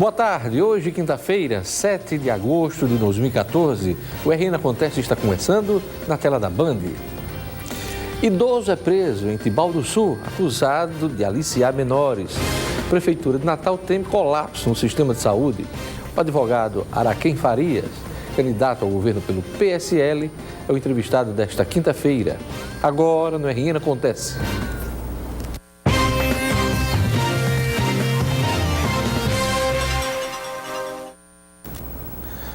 Boa tarde, hoje quinta-feira, 7 de agosto de 2014, o RN Acontece está começando na tela da Band. Idoso é preso em Tibau do Sul, acusado de aliciar menores. Prefeitura de Natal teme colapso no sistema de saúde. O advogado Araquém Farias, candidato ao governo pelo PSL, é o entrevistado desta quinta-feira. Agora no RN Acontece.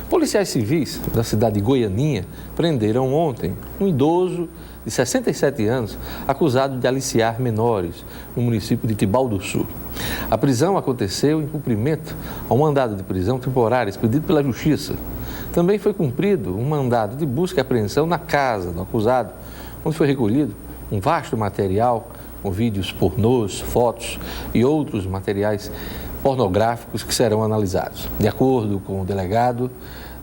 Policiais civis da cidade de Goianinha prenderam ontem um idoso de 67 anos acusado de aliciar menores no município de Tibau do Sul. A prisão aconteceu em cumprimento ao mandado de prisão temporária expedido pela Justiça. Também foi cumprido um mandado de busca e apreensão na casa do acusado, onde foi recolhido um vasto material com vídeos pornôs, fotos e outros materiais pornográficos que serão analisados. De acordo com o delegado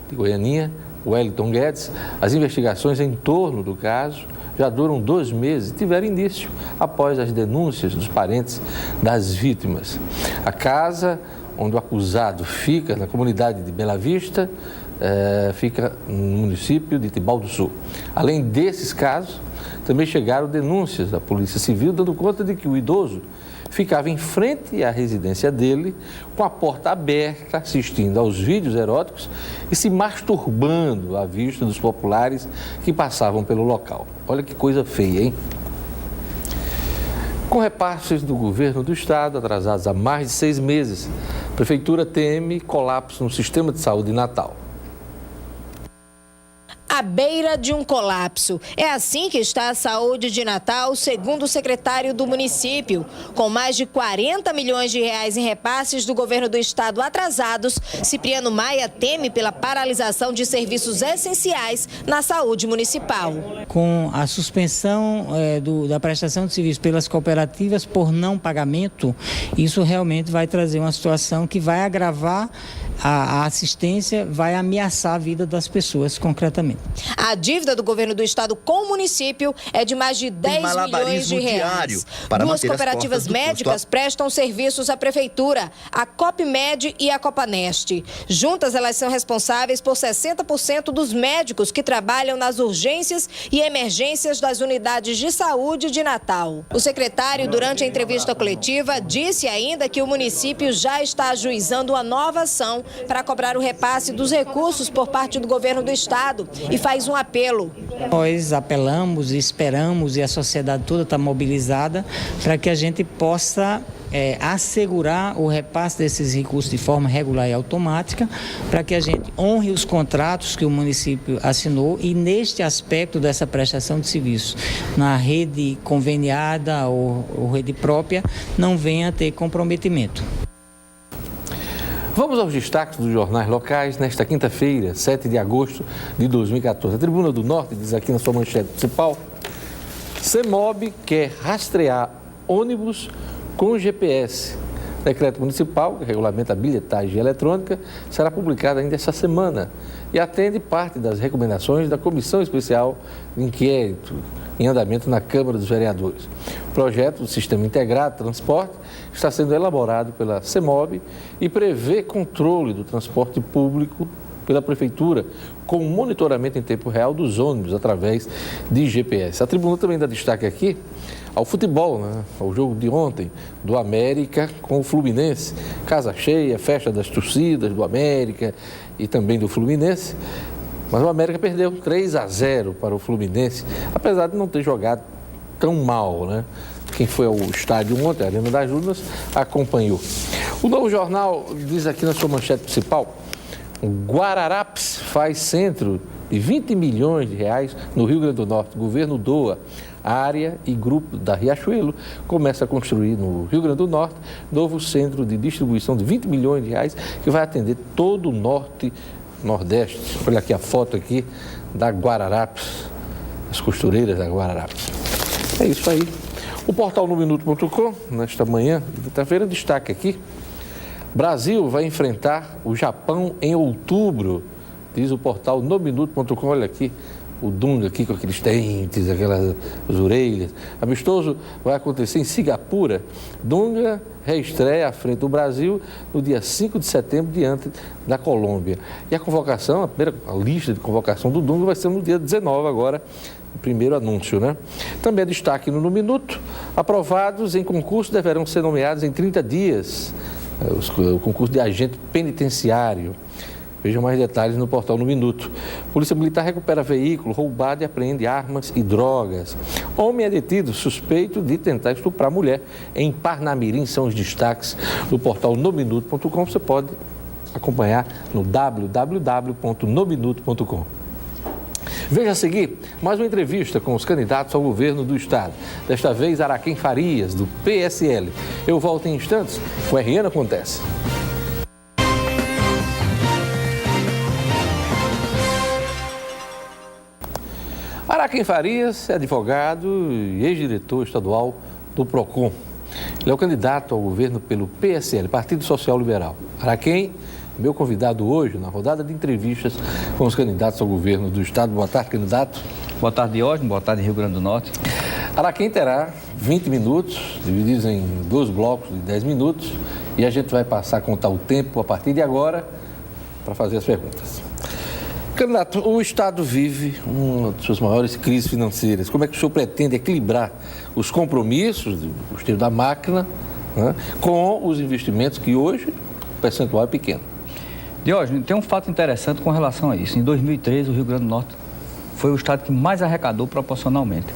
de Goianinha, Wellington Guedes, as investigações em torno do caso já duram 2 meses e tiveram início após as denúncias dos parentes das vítimas. A casa onde o acusado fica, na comunidade de Bela Vista, fica no município de Tibau do Sul. Além desses casos, também chegaram denúncias da Polícia Civil dando conta de que o idoso ficava em frente à residência dele, com a porta aberta, assistindo aos vídeos eróticos e se masturbando à vista dos populares que passavam pelo local. Olha que coisa feia, hein? Com repasses do governo do estado atrasados há mais de 6 meses, a prefeitura teme colapso no sistema de saúde em Natal. À beira de um colapso. É assim que está a saúde de Natal, segundo o secretário do município. Com mais de 40 milhões de reais em repasses do governo do estado atrasados, Cipriano Maia teme pela paralisação de serviços essenciais na saúde municipal. Com a suspensão da prestação de serviços pelas cooperativas por não pagamento, isso realmente vai trazer uma situação que vai agravar a assistência, vai ameaçar a vida das pessoas concretamente. A dívida do governo do estado com o município é de mais de 10 milhões de reais. Duas cooperativas médicas prestam serviços à prefeitura, a Copmed e a Copaneste. Juntas, elas são responsáveis por 60% dos médicos que trabalham nas urgências e emergências das unidades de saúde de Natal. O secretário, durante a entrevista coletiva, disse ainda que o município já está ajuizando uma nova ação para cobrar o repasse dos recursos por parte do governo do estado e faz um apelo. Nós apelamos e esperamos, e a sociedade toda está mobilizada, para que a gente possa assegurar o repasse desses recursos de forma regular e automática, para que a gente honre os contratos que o município assinou e neste aspecto dessa prestação de serviços na rede conveniada ou rede própria não venha a ter comprometimento. Vamos aos destaques dos jornais locais nesta quinta-feira, 7 de agosto de 2014. A Tribuna do Norte diz aqui na sua manchete principal: CEMOB quer rastrear ônibus com GPS. Decreto municipal que regulamenta a bilhetagem eletrônica será publicado ainda esta semana e atende parte das recomendações da Comissão Especial de Inquérito em andamento na Câmara dos Vereadores. O projeto do Sistema Integrado de Transporte está sendo elaborado pela CEMOB e prevê controle do transporte público pela Prefeitura, com monitoramento em tempo real dos ônibus através de GPS. A Tribuna também dá destaque aqui ao futebol, ao jogo de ontem do América com o Fluminense. Casa cheia, festa das torcidas do América e também do Fluminense. Mas o América perdeu 3-0 para o Fluminense, apesar de não ter jogado tão mal, né? Quem foi ao estádio ontem, a Arena das Urnas, acompanhou. O Novo Jornal diz aqui na sua manchete principal: Guararapes faz centro de 20 milhões de reais no Rio Grande do Norte. O governo doa. Área e grupo da Riachuelo começa a construir no Rio Grande do Norte novo centro de distribuição de 20 milhões de reais que vai atender todo o norte Nordeste. Olha aqui a foto aqui da Guararapes, as costureiras da Guararapes. É isso aí. O portal nominuto.com, nesta manhã de quinta-feira, destaca aqui: Brasil vai enfrentar o Japão em outubro, diz o portal nominuto.com. Olha aqui o Dunga aqui com aqueles dentes, aquelas orelhas. Amistoso vai acontecer em Singapura. Dunga reestreia à frente do Brasil no dia 5 de setembro, diante da Colômbia. E a convocação, a lista de convocação do Dunga vai ser no dia 19 agora, o primeiro anúncio, né? Também é destaque no Minuto. Aprovados em concurso deverão ser nomeados em 30 dias. O concurso de agente penitenciário. Vejam mais detalhes no portal No Minuto. Polícia Militar recupera veículo roubado e apreende armas e drogas. Homem é detido suspeito de tentar estuprar mulher em Parnamirim. São os destaques do portal nominuto.com. Você pode acompanhar no www.nominuto.com. Veja a seguir mais uma entrevista com os candidatos ao governo do estado. Desta vez, Araquém Farias, do PSL. Eu volto em instantes com o RN Acontece. Araquém Farias é advogado e ex-diretor estadual do PROCON. Ele é o candidato ao governo pelo PSL, Partido Social Liberal. Araquém, meu convidado hoje na rodada de entrevistas com os candidatos ao governo do estado. Boa tarde, candidato. Boa tarde, Diógenes. Boa tarde, Rio Grande do Norte. Araquém terá 20 minutos, divididos em 2 blocos de 10 minutos, e a gente vai passar a contar o tempo a partir de agora para fazer as perguntas. Candidato, o Estado vive uma das suas maiores crises financeiras. Como é que o senhor pretende equilibrar os compromissos do custeio da máquina, né, com os investimentos que hoje o percentual é pequeno? Diógenes, tem um fato interessante com relação a isso. Em 2013, o Rio Grande do Norte foi o estado que mais arrecadou proporcionalmente.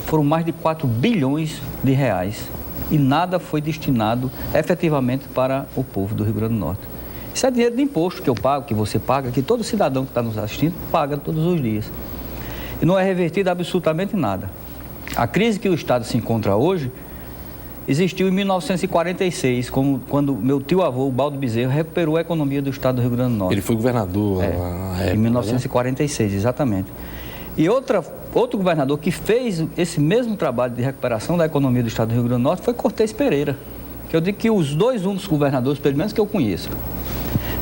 Foram mais de 4 bilhões de reais e nada foi destinado efetivamente para o povo do Rio Grande do Norte. Isso é dinheiro de imposto que eu pago, que você paga, que todo cidadão que está nos assistindo paga todos os dias. E não é revertido absolutamente nada. A crise que o Estado se encontra hoje existiu em 1946, quando meu tio-avô, o Baldo Bezerra, recuperou a economia do Estado do Rio Grande do Norte. Ele foi governador na época, em 1946, né? Exatamente. E outro governador que fez esse mesmo trabalho de recuperação da economia do Estado do Rio Grande do Norte foi Cortez Pereira. Que eu digo que os 2 únicos governadores, pelo menos que eu conheço,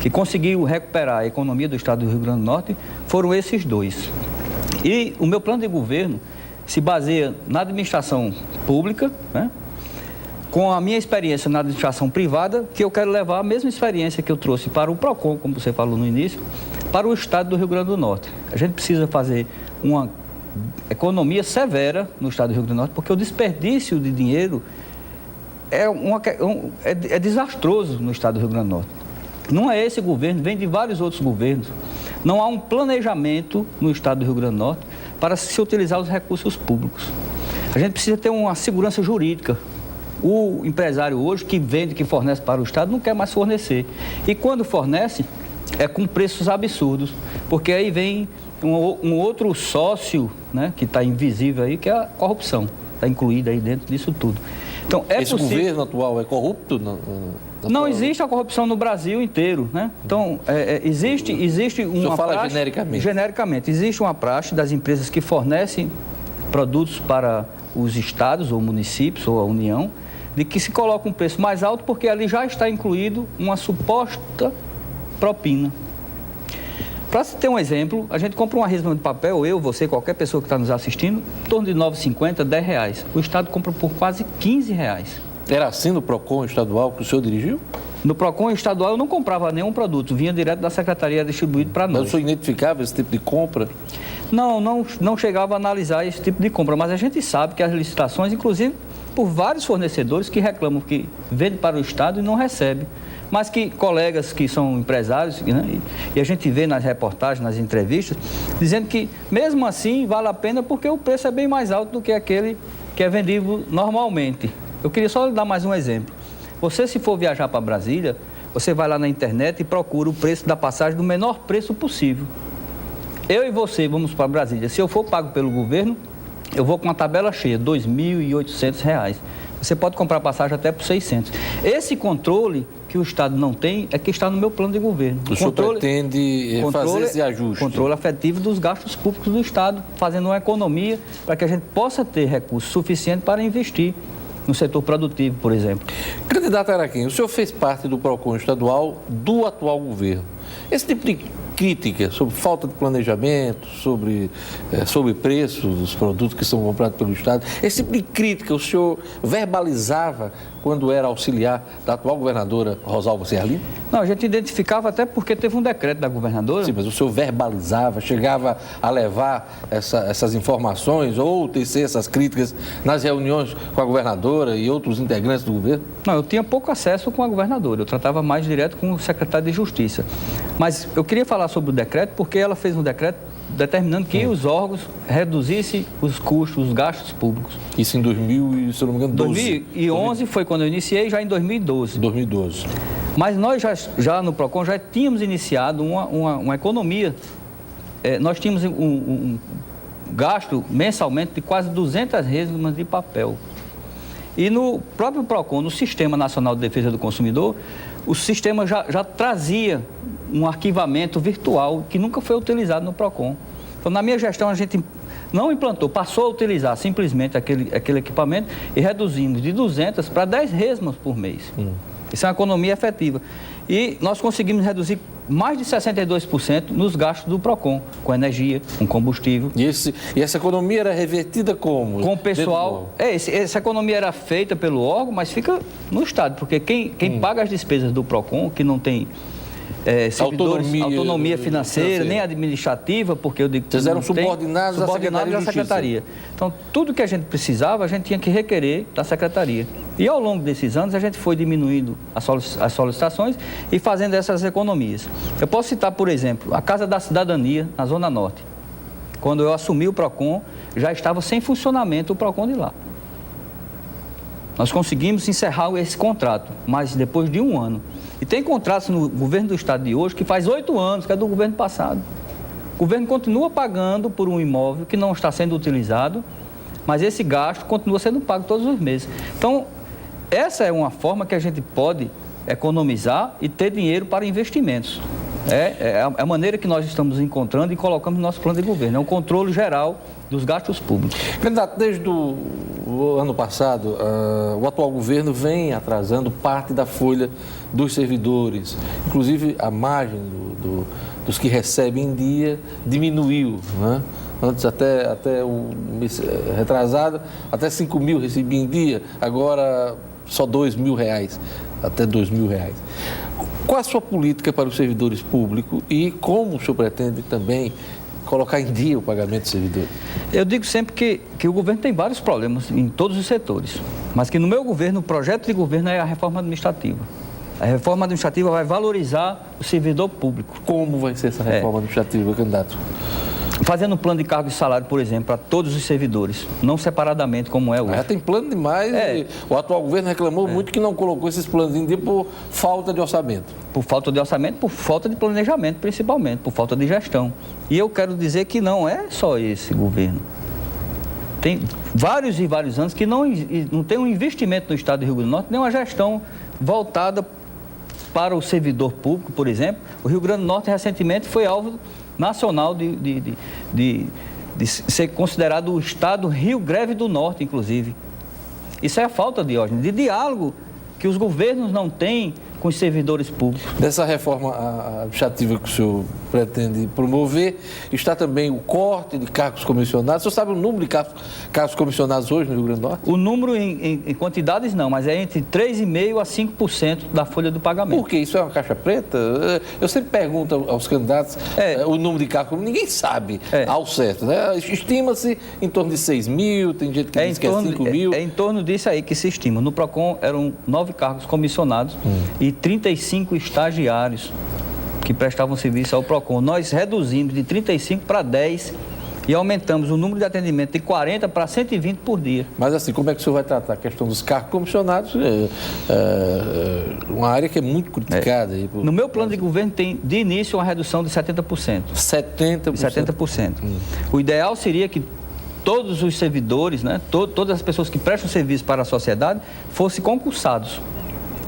que conseguiu recuperar a economia do estado do Rio Grande do Norte, foram esses 2. E o meu plano de governo se baseia na administração pública, né, com a minha experiência na administração privada, que eu quero levar a mesma experiência que eu trouxe para o PROCON, como você falou no início, para o estado do Rio Grande do Norte. A gente precisa fazer uma economia severa no estado do Rio Grande do Norte, porque o desperdício de dinheiro é desastroso no estado do Rio Grande do Norte. Não é esse governo, vem de vários outros governos. Não há um planejamento no estado do Rio Grande do Norte para se utilizar os recursos públicos. A gente precisa ter uma segurança jurídica. O empresário hoje que vende, que fornece para o estado, não quer mais fornecer. E quando fornece, é com preços absurdos, porque aí vem um outro sócio, né, que está invisível aí, que é a corrupção. Está incluída aí dentro disso tudo. Então, esse governo atual é corrupto? Não existe a corrupção no Brasil inteiro, né? Então, existe uma praxe... fala genericamente. Genericamente. Existe uma praxe das empresas que fornecem produtos para os estados ou municípios ou a União, de que se coloca um preço mais alto porque ali já está incluído uma suposta propina. Para se ter um exemplo, a gente compra uma resma de papel, eu, você, qualquer pessoa que está nos assistindo, em torno de R$ 9,50, R$10. O Estado compra por quase R$15. Era assim no PROCON estadual que o senhor dirigiu? No PROCON estadual eu não comprava nenhum produto, vinha direto da secretaria distribuído para nós. Mas o senhor identificava esse tipo de compra? Não chegava a analisar esse tipo de compra, mas a gente sabe que as licitações, inclusive por vários fornecedores que reclamam que vendem para o Estado e não recebem. Mas que colegas que são empresários, né, e a gente vê nas reportagens, nas entrevistas, dizendo que mesmo assim vale a pena porque o preço é bem mais alto do que aquele que é vendido normalmente. Eu queria só dar mais um exemplo. Você, se for viajar para Brasília, você vai lá na internet e procura o preço da passagem do menor preço possível. Eu e você vamos para Brasília. Se eu for pago pelo governo, eu vou com uma tabela cheia, R$ 2.800. Você pode comprar passagem até por 600. Esse controle que o Estado não tem é que está no meu plano de governo. O senhor pretende fazer esse ajuste? Controle afetivo dos gastos públicos do Estado, fazendo uma economia para que a gente possa ter recursos suficientes para investir no setor produtivo, por exemplo. Candidato Araquém, o senhor fez parte do PROCON estadual do atual governo. Esse tipo de crítica sobre falta de planejamento, sobre preços dos produtos que são comprados pelo Estado. Esse tipo de crítica o senhor verbalizava quando era auxiliar da atual governadora Rosalba Ciarline? Não, a gente identificava até porque teve um decreto da governadora. Sim, mas o senhor verbalizava, chegava a levar essas informações ou tecer essas críticas nas reuniões com a governadora e outros integrantes do governo? Não, eu tinha pouco acesso com a governadora, eu tratava mais direto com o secretário de Justiça. Mas eu queria falar sobre o decreto porque ela fez um decreto determinando que os órgãos reduzissem os custos, os gastos públicos. Isso em 2000, se eu não me engano, 2011 foi quando eu iniciei, já em 2012. 2012. Mas nós já no PROCON já tínhamos iniciado uma economia. Nós tínhamos um gasto mensalmente de quase 200 resmas de papel. E no próprio PROCON, no Sistema Nacional de Defesa do Consumidor, o sistema já trazia um arquivamento virtual que nunca foi utilizado no PROCON. Então, na minha gestão, a gente não implantou, passou a utilizar simplesmente aquele equipamento e reduzimos de 200 para 10 resmas por mês. Isso é uma economia efetiva. E nós conseguimos reduzir mais de 62% nos gastos do PROCON, com energia, com combustível. E essa economia era revertida como? Com o pessoal. Essa economia era feita pelo órgão, mas fica no Estado, porque quem paga as despesas do PROCON, que não tem servidores, autonomia financeira, nem administrativa, porque eu digo que vocês eram subordinados à Secretaria. Então, tudo que a gente precisava, a gente tinha que requerer da Secretaria. E ao longo desses anos, a gente foi diminuindo as solicitações e fazendo essas economias. Eu posso citar, por exemplo, a Casa da Cidadania, na Zona Norte. Quando eu assumi o PROCON, já estava sem funcionamento o PROCON de lá. Nós conseguimos encerrar esse contrato, mas depois de 1 ano. E tem contratos no governo do Estado de hoje que faz 8 anos, que é do governo passado. O governo continua pagando por um imóvel que não está sendo utilizado, mas esse gasto continua sendo pago todos os meses. Então, essa é uma forma que a gente pode economizar e ter dinheiro para investimentos. É a maneira que nós estamos encontrando e colocamos no nosso plano de governo. É um controle geral dos gastos públicos. Candidato, desde o ano passado, o atual governo vem atrasando parte da folha dos servidores. Inclusive, a margem dos que recebem em dia diminuiu, né? Antes, até o mês retrasado, até 5 mil recebia em dia, agora só R$2.000, até R$2.000. Qual a sua política para os servidores públicos e como o senhor pretende também colocar em dia o pagamento dos servidores? Eu digo sempre que o governo tem vários problemas em todos os setores, mas que no meu governo, o projeto de governo é a reforma administrativa. A reforma administrativa vai valorizar o servidor público. Como vai ser essa reforma administrativa, candidato? Fazendo um plano de cargo e salário, por exemplo, para todos os servidores, não separadamente como é hoje. Já tem plano demais. O atual governo reclamou muito que não colocou esses planos em dia por falta de orçamento. Por falta de orçamento, por falta de planejamento, principalmente, por falta de gestão. E eu quero dizer que não é só esse governo. Tem vários e vários anos que não tem um investimento no Estado do Rio Grande do Norte, nem uma gestão voltada para o servidor público, por exemplo. O Rio Grande do Norte recentemente foi alvo nacional de ser considerado o estado Rio Greve do Norte, inclusive. Isso é a falta, Diógenes, de diálogo que os governos não têm com os servidores públicos. Dessa reforma administrativa que o senhor pretende promover, está também o corte de cargos comissionados. O senhor sabe o número de cargos comissionados hoje no Rio Grande do Norte? O número em quantidades não, mas é entre 3,5% a 5% da folha do pagamento. Por quê? Isso é uma caixa preta? Eu sempre pergunto aos candidatos o número de cargos, ninguém sabe ao certo, né? Estima-se em torno de 6 mil, tem gente que diz que é 5 mil. É em torno disso aí que se estima. No PROCON eram 9 cargos comissionados e 35 estagiários que prestavam serviço ao PROCON. Nós reduzimos de 35 para 10 e aumentamos o número de atendimento de 40 para 120 por dia. Mas assim, como é que o senhor vai tratar a questão dos cargos comissionados? Uma área que é muito criticada. No meu plano de governo tem, de início, uma redução de 70%. 70%. O ideal seria que todos os servidores, né, todas as pessoas que prestam serviço para a sociedade fossem concursados.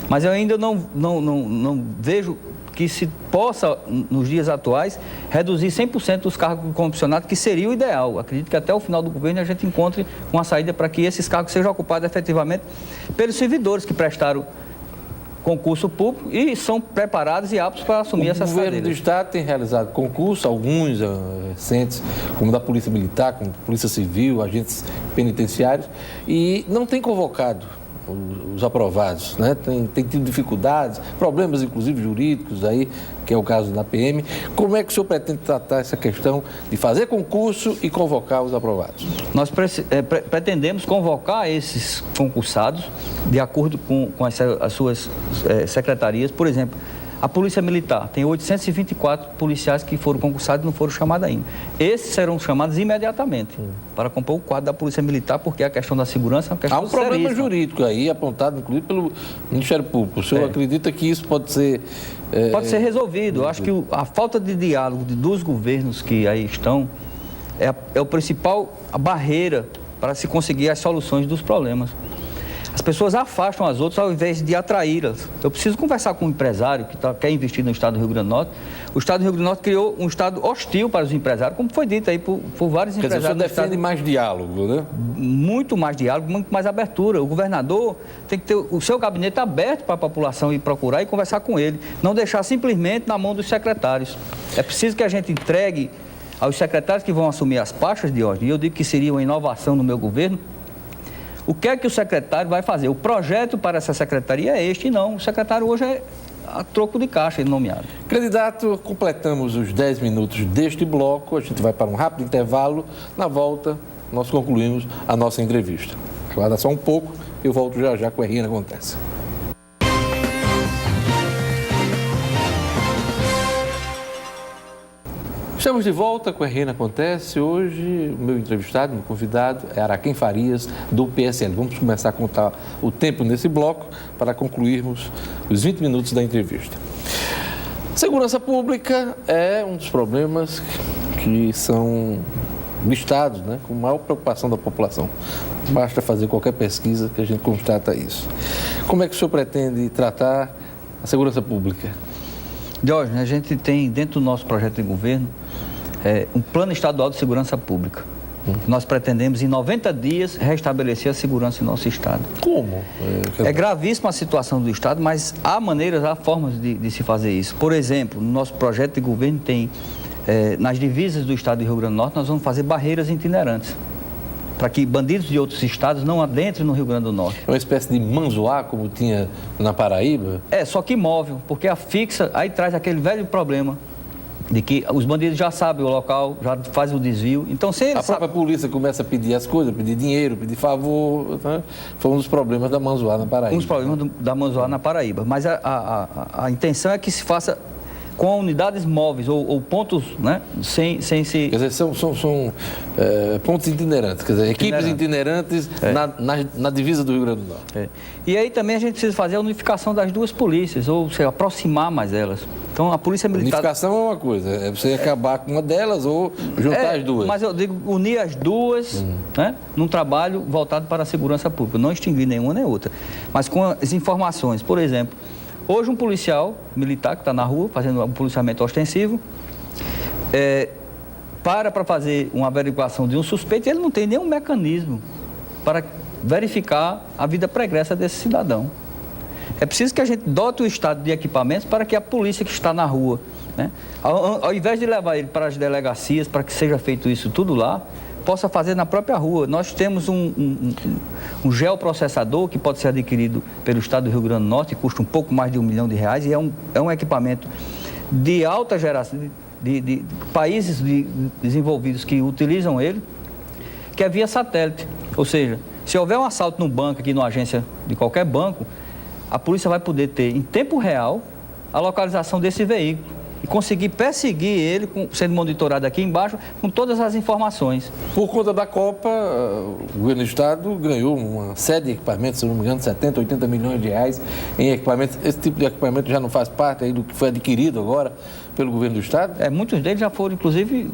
Mas eu ainda não vejo que se possa, nos dias atuais, reduzir 100% dos cargos comissionados, que seria o ideal. Acredito que até o final do governo a gente encontre uma saída para que esses cargos sejam ocupados efetivamente pelos servidores que prestaram concurso público e são preparados e aptos para assumir essas cadeiras. O governo do Estado tem realizado concursos, alguns recentes, como da Polícia Militar, como Polícia Civil, agentes penitenciários, e não tem convocado os aprovados, né? Tem tido dificuldades, problemas inclusive jurídicos aí, que é o caso da PM. Como é que o senhor pretende tratar essa questão de fazer concurso e convocar os aprovados? Nós pretendemos convocar esses concursados de acordo com as suas secretarias. Por exemplo, a Polícia Militar tem 824 policiais que foram concursados e não foram chamados ainda. Esses serão chamados imediatamente para compor o quadro da Polícia Militar, porque a questão da segurança é uma questão Há um problema seríssima. jurídico aí, apontado inclusive pelo Ministério Público. O senhor acredita que isso pode ser... Pode ser resolvido. Eu acho que a falta de diálogo dos governos que aí estão é o principal barreira para se conseguir as soluções dos problemas. As pessoas afastam as outras ao invés de atraí-las. Eu preciso conversar com um empresário que quer investir no estado do Rio Grande do Norte. O estado do Rio Grande do Norte criou um estado hostil para os empresários, como foi dito aí por vários empresários. Quer dizer, o senhor defende mais diálogo, né? Muito mais diálogo, muito mais abertura. O governador tem que ter o seu gabinete aberto para a população ir procurar e conversar com ele. Não deixar simplesmente na mão dos secretários. É preciso que a gente entregue aos secretários que vão assumir as pastas de ordem. E eu digo que seria uma inovação no meu governo. O que é que o secretário vai fazer? O projeto para essa secretaria é este e não. O secretário hoje é a troco de caixa, ele nomeado. Candidato, completamos os 10 minutos deste bloco. A gente vai para um rápido intervalo. Na volta, nós concluímos a nossa entrevista. Aguarda só um pouco, eu volto já com o RN Acontece. Estamos de volta com o RN Acontece. Hoje, o meu entrevistado, meu convidado, é Araquém Farias, do PSL. Vamos começar a contar o tempo nesse bloco para concluirmos os 20 minutos da entrevista. Segurança pública é um dos problemas que são listados, né, com maior preocupação da população. Basta fazer qualquer pesquisa que a gente constata isso. Como é que o senhor pretende tratar a segurança pública? Jorge, a gente tem dentro do nosso projeto de governo um plano estadual de segurança pública. Nós pretendemos, em 90 dias, restabelecer a segurança em nosso estado. Como? É gravíssima a situação do estado, mas há maneiras, há formas de se fazer isso. Por exemplo, no nosso projeto de governo tem, nas divisas do estado do Rio Grande do Norte, nós vamos fazer barreiras itinerantes, para que bandidos de outros estados não adentrem no Rio Grande do Norte. É uma espécie de manzoá, como tinha na Paraíba? Só que imóvel, porque a fixa, aí traz aquele velho problema de que os bandidos já sabem o local, já fazem o desvio. Então, se eles a própria polícia começa a pedir as coisas, pedir dinheiro, pedir favor, né? Foi um dos problemas da manzoá na Paraíba. Um dos problemas da manzoá na Paraíba. Mas a intenção é que se faça com unidades móveis ou pontos, né, sem se... Quer dizer, são pontos itinerantes, quer dizer, equipes itinerantes na divisa do Rio Grande do Norte. E aí também a gente precisa fazer a unificação das duas polícias, ou seja, aproximar mais elas. Então a Polícia Militar... Unificação é uma coisa, é você acabar com uma delas ou juntar as duas. Mas eu digo unir as duas, né, num trabalho voltado para a segurança pública, não extinguir nenhuma nem outra, mas com as informações. Por exemplo, hoje um policial militar que está na rua fazendo um policiamento ostensivo, para fazer uma averiguação de um suspeito, ele não tem nenhum mecanismo para verificar a vida pregressa desse cidadão. É preciso que a gente dote o estado de equipamentos para que a polícia que está na rua, né, ao invés de levar ele para as delegacias, para que seja feito isso tudo lá, possa fazer na própria rua. Nós temos um geoprocessador que pode ser adquirido pelo estado do Rio Grande do Norte, custa um pouco mais de R$1 milhão, e é um equipamento de alta geração, de países desenvolvidos que utilizam ele, que é via satélite. Ou seja, se houver um assalto no banco, aqui numa agência de qualquer banco, a polícia vai poder ter em tempo real a localização desse veículo e conseguir perseguir ele, sendo monitorado aqui embaixo, com todas as informações. Por conta da Copa, o governo do estado ganhou uma série de equipamentos, se não me engano, 70, 80 milhões de reais em equipamentos. Esse tipo de equipamento já não faz parte aí do que foi adquirido agora pelo governo do estado? Muitos deles já foram, inclusive,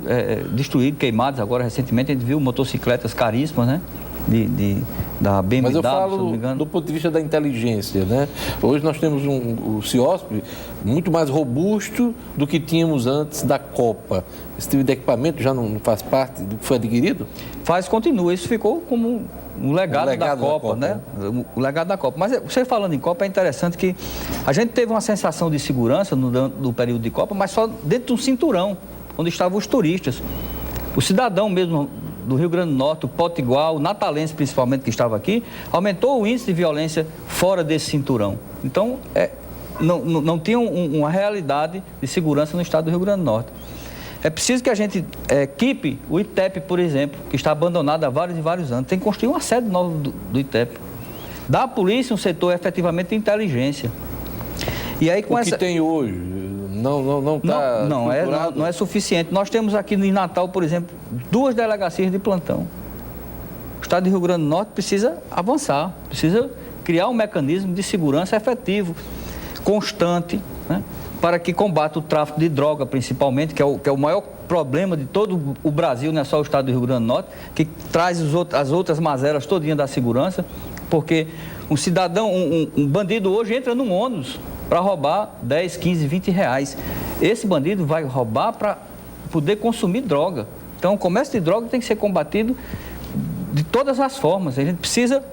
destruídos, queimados. Agora, recentemente, a gente viu motocicletas caríssimas, né? Da BMW, mas eu falo se não me engano, do ponto de vista da inteligência, né? Hoje nós temos o CIOSP muito mais robusto do que tínhamos antes da Copa. Esse tipo de equipamento já não faz parte do que foi adquirido? Continua. Isso ficou como o legado da Copa, né? O legado da Copa. Mas você falando em Copa, é interessante que a gente teve uma sensação de segurança no período de Copa, mas só dentro de um cinturão, onde estavam os turistas. O cidadão mesmo do Rio Grande do Norte, o potiguar, o natalense principalmente que estava aqui, aumentou o índice de violência fora desse cinturão. Então, não tinha uma realidade de segurança no estado do Rio Grande do Norte. É preciso que a gente equipe o ITEP, por exemplo, que está abandonado há vários e vários anos. Tem que construir uma sede nova do ITEP. Dar à polícia um setor efetivamente de inteligência. E aí, o que tem hoje não está não é suficiente. Nós temos aqui em Natal, por exemplo, 2 delegacias de plantão. O estado do Rio Grande do Norte precisa avançar, precisa criar um mecanismo de segurança efetivo, constante, né? Para que combata o tráfico de droga, principalmente, que é o maior problema de todo o Brasil, não é só o estado do Rio Grande do Norte, que traz as outras mazelas todinhas da segurança, porque um cidadão, um bandido hoje entra num ônibus para roubar 10, 15, 20 reais. Esse bandido vai roubar para poder consumir droga. Então, o comércio de droga tem que ser combatido de todas as formas. A gente precisa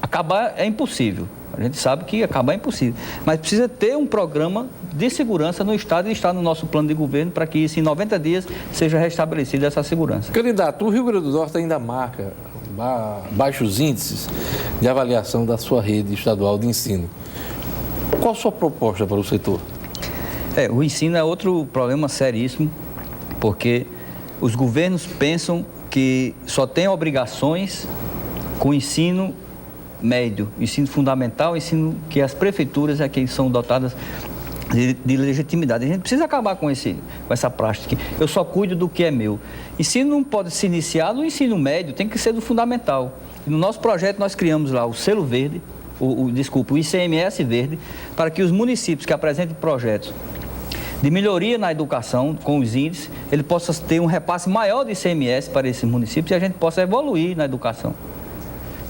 acabar, é impossível. A gente sabe que acabar é impossível, mas precisa ter um programa de segurança no Estado e estar no nosso plano de governo para que isso, em 90 dias, seja restabelecida essa segurança. Candidato, o Rio Grande do Norte ainda marca baixos índices de avaliação da sua rede estadual de ensino. Qual a sua proposta para o setor? O ensino é outro problema seríssimo, porque os governos pensam que só tem obrigações com o ensino médio, ensino fundamental, ensino que as prefeituras é que são dotadas de legitimidade. A gente precisa acabar com essa prática. Eu só cuido do que é meu. Ensino não pode se iniciar no ensino médio, tem que ser do fundamental. E no nosso projeto nós criamos lá o selo verde, o ICMS verde, para que os municípios que apresentem projetos de melhoria na educação, com os índices, ele possa ter um repasse maior de ICMS para esses municípios e a gente possa evoluir na educação.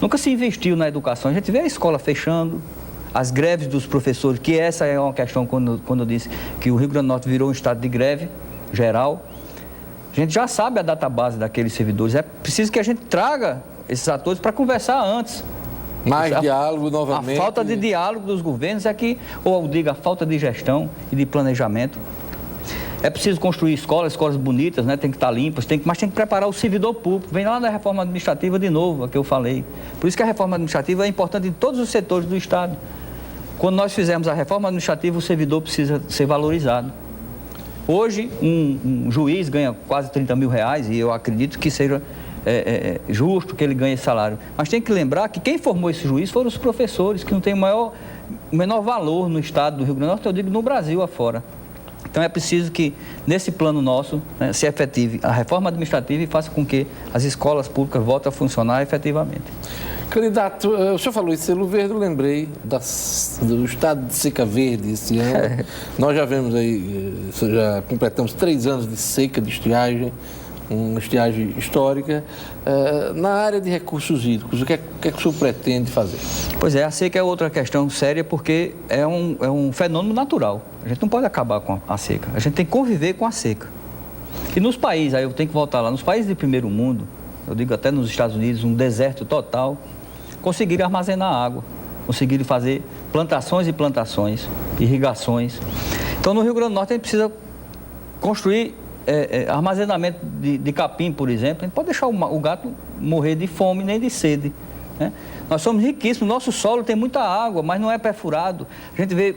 Nunca se investiu na educação. A gente vê a escola fechando, as greves dos professores, que essa é uma questão quando eu disse que o Rio Grande do Norte virou um estado de greve geral. A gente já sabe a database daqueles servidores. É preciso que a gente traga esses atores para conversar antes. Mais diálogo novamente. A falta de diálogo dos governos é que, ou eu digo, a falta de gestão e de planejamento. É preciso construir escolas bonitas, né? Tem que estar limpas, mas tem que preparar o servidor público. Vem lá da reforma administrativa de novo, a que eu falei. Por isso que a reforma administrativa é importante em todos os setores do Estado. Quando nós fizemos a reforma administrativa, o servidor precisa ser valorizado. Hoje, um juiz ganha quase 30 mil reais e eu acredito que seja justo que ele ganhe esse salário. Mas tem que lembrar que quem formou esse juiz foram os professores, que não têm o menor valor no Estado do Rio Grande do Norte, eu digo no Brasil afora. Então, é preciso que, nesse plano nosso, se efetive a reforma administrativa e faça com que as escolas públicas voltem a funcionar efetivamente. Candidato, o senhor falou em selo verde, eu lembrei do estado de seca verde esse ano. Nós já vemos aí, já completamos 3 anos de seca, de estiagem, uma estiagem histórica. Na área de recursos hídricos, o que é que o senhor pretende fazer? Pois a seca é outra questão séria porque é um fenômeno natural. A gente não pode acabar com a seca, a gente tem que conviver com a seca. E nos países, aí eu tenho que voltar lá, nos países de primeiro mundo, eu digo até nos Estados Unidos, um deserto total, conseguiram armazenar água, conseguiram fazer plantações e plantações, irrigações. Então, no Rio Grande do Norte, a gente precisa construir armazenamento de capim, por exemplo. A gente pode deixar o gato morrer de fome nem de sede, né? Nós somos riquíssimos, nosso solo tem muita água, mas não é perfurado. A gente vê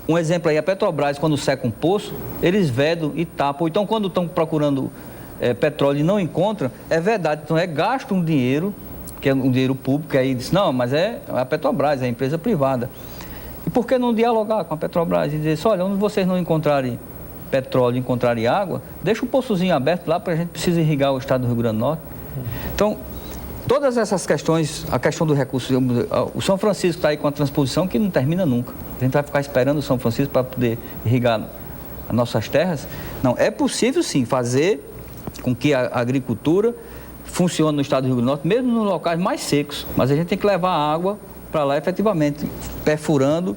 um exemplo aí, a Petrobras, quando seca um poço, eles vedam e tapam. Então, quando estão procurando petróleo e não encontram, é verdade, então gasto um dinheiro, que é um dinheiro público, aí diz, não, mas é a Petrobras, é a empresa privada. E por que não dialogar com a Petrobras e dizer, olha, onde vocês não encontrarem petróleo e encontrarem água, deixa um poçozinho aberto lá, para a gente precisa irrigar o estado do Rio Grande do Norte. Então, todas essas questões, a questão do recurso, o São Francisco está aí com a transposição que não termina nunca. A gente vai ficar esperando o São Francisco para poder irrigar as nossas terras. Não, é possível sim fazer com que a agricultura funcione no estado do Rio Grande do Norte, mesmo nos locais mais secos, mas a gente tem que levar a água para lá efetivamente, perfurando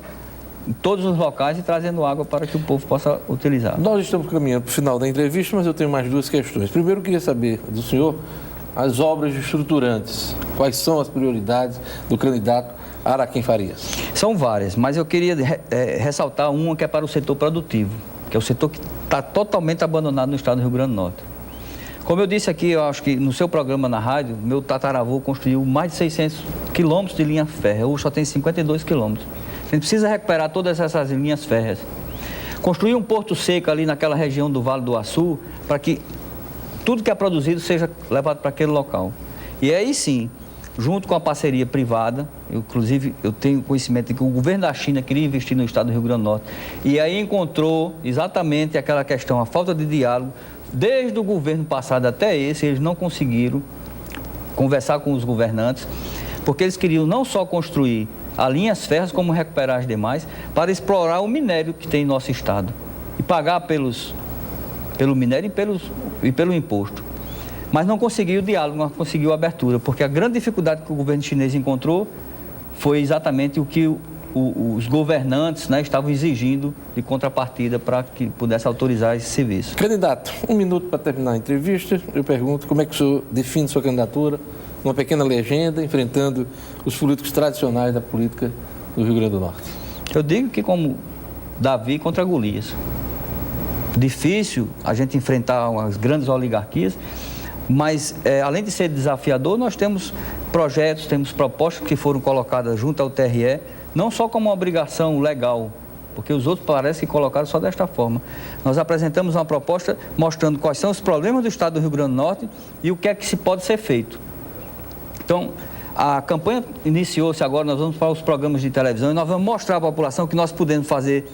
em todos os locais e trazendo água para que o povo possa utilizar. Nós estamos caminhando para o final da entrevista, mas eu tenho mais 2 questões. Primeiro, eu queria saber do senhor as obras estruturantes. Quais são as prioridades do candidato Araquém Farias? São várias, mas eu queria ressaltar uma que é para o setor produtivo, que é o setor que está totalmente abandonado no estado do Rio Grande do Norte. Como eu disse aqui, eu acho que no seu programa na rádio, meu tataravô construiu mais de 600 quilômetros de linha férrea, hoje só tem 52 quilômetros. A gente precisa recuperar todas essas linhas férreas. Construir um porto seco ali naquela região do Vale do Açu, para que tudo que é produzido seja levado para aquele local. E aí sim, junto com a parceria privada, inclusive eu tenho conhecimento de que o governo da China queria investir no estado do Rio Grande do Norte, e aí encontrou exatamente aquela questão, a falta de diálogo, desde o governo passado até esse, eles não conseguiram conversar com os governantes, porque eles queriam não só construir as linhas férreas, como recuperar as demais, para explorar o minério que tem em nosso estado e pagar pelo minério e pelo imposto. Mas não conseguiu o diálogo, não conseguiu a abertura, porque a grande dificuldade que o governo chinês encontrou foi exatamente o que os governantes, né, estavam exigindo de contrapartida para que pudesse autorizar esse serviço. Candidato, 1 minuto para terminar a entrevista. Eu pergunto como é que o senhor define sua candidatura, uma pequena legenda, enfrentando os políticos tradicionais da política do Rio Grande do Norte. Eu digo que como Davi contra Golias. Difícil a gente enfrentar as grandes oligarquias, mas além de ser desafiador, nós temos projetos, temos propostas que foram colocadas junto ao TRE, não só como uma obrigação legal, porque os outros parecem que colocaram só desta forma. Nós apresentamos uma proposta mostrando quais são os problemas do estado do Rio Grande do Norte e o que é que se pode ser feito. Então, a campanha iniciou-se agora, nós vamos para os programas de televisão e nós vamos mostrar à população que nós podemos fazer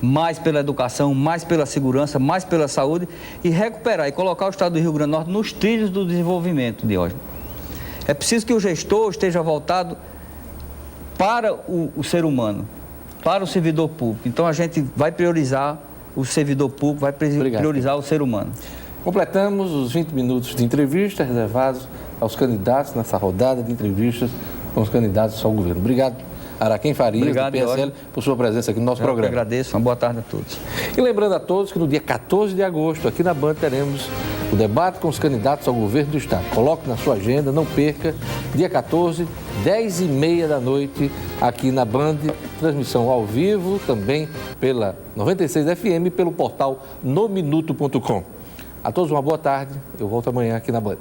mais pela educação, mais pela segurança, mais pela saúde e recuperar e colocar o estado do Rio Grande do Norte nos trilhos do desenvolvimento, Diógenes. É preciso que o gestor esteja voltado para o ser humano, para o servidor público. Então, a gente vai priorizar o servidor público, vai priorizar o ser humano. Completamos os 20 minutos de entrevista reservados aos candidatos nessa rodada de entrevistas com os candidatos ao governo. Obrigado, Araquém Farias, obrigado, do PSL, por sua presença aqui no nosso programa. Eu agradeço, uma boa tarde a todos. E lembrando a todos que no dia 14 de agosto, aqui na Band, teremos o debate com os candidatos ao governo do estado. Coloque na sua agenda, não perca, dia 14, 10h30 da noite, aqui na Band, transmissão ao vivo, também pela 96 FM e pelo portal nominuto.com. A todos uma boa tarde, eu volto amanhã aqui na Band.